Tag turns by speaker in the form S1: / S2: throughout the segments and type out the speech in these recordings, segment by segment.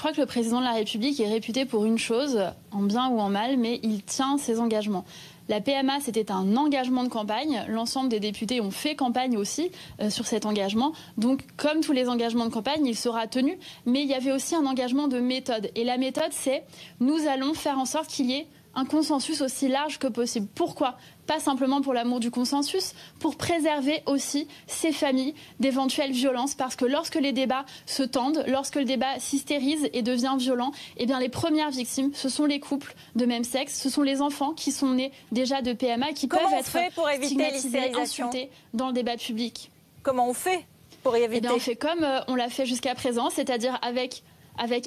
S1: crois que le président de la République est réputé pour une chose, en bien ou en mal, mais il tient ses engagements. La PMA, c'était un engagement de campagne. L'ensemble des députés ont fait campagne aussi sur cet engagement. Donc, comme tous les engagements de campagne, il sera tenu. Mais il y avait aussi un engagement de méthode. Et la méthode, c'est nous allons faire en sorte qu'il y ait un consensus aussi large que possible. Pourquoi ? Pas simplement pour l'amour du consensus, pour préserver aussi ces familles d'éventuelles violences. Parce que lorsque les débats se tendent, lorsque le débat s'hystérise et devient violent, eh bien les premières victimes, ce sont les couples de même sexe, ce sont les enfants qui sont nés déjà de PMA, qui peuvent être stigmatisés, insultés dans le débat public.
S2: Comment on fait pour y éviter ?
S1: Eh bien, on fait comme on l'a fait jusqu'à présent, c'est-à-dire avec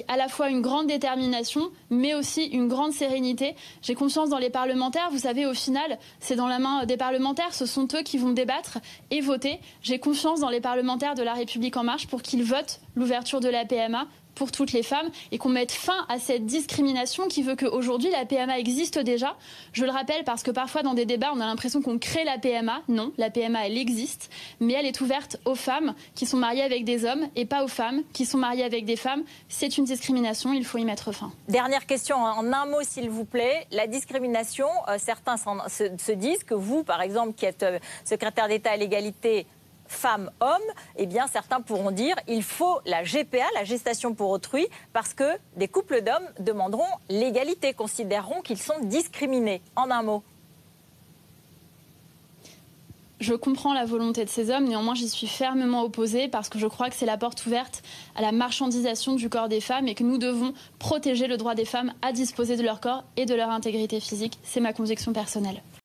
S1: à la fois une grande détermination, mais aussi une grande sérénité. J'ai confiance dans les parlementaires. Vous savez, au final, c'est dans la main des parlementaires. Ce sont eux qui vont débattre et voter. J'ai confiance dans les parlementaires de La République En Marche pour qu'ils votent l'ouverture de la PMA pour toutes les femmes et qu'on mette fin à cette discrimination qui veut qu'aujourd'hui la PMA existe déjà. Je le rappelle parce que parfois dans des débats on a l'impression qu'on crée la PMA. Non, la PMA elle existe, mais elle est ouverte aux femmes qui sont mariées avec des hommes et pas aux femmes qui sont mariées avec des femmes. C'est une discrimination, il faut y mettre fin.
S2: Dernière question en un mot s'il vous plaît. La discrimination, certains se disent que vous par exemple qui êtes secrétaire d'État à l'égalité femmes-hommes, eh bien certains pourront dire il faut la GPA, la gestation pour autrui, parce que des couples d'hommes demanderont l'égalité, considéreront qu'ils sont discriminés. En un mot.
S1: Je comprends la volonté de ces hommes, néanmoins j'y suis fermement opposée parce que je crois que c'est la porte ouverte à la marchandisation du corps des femmes et que nous devons protéger le droit des femmes à disposer de leur corps et de leur intégrité physique. C'est ma conviction personnelle.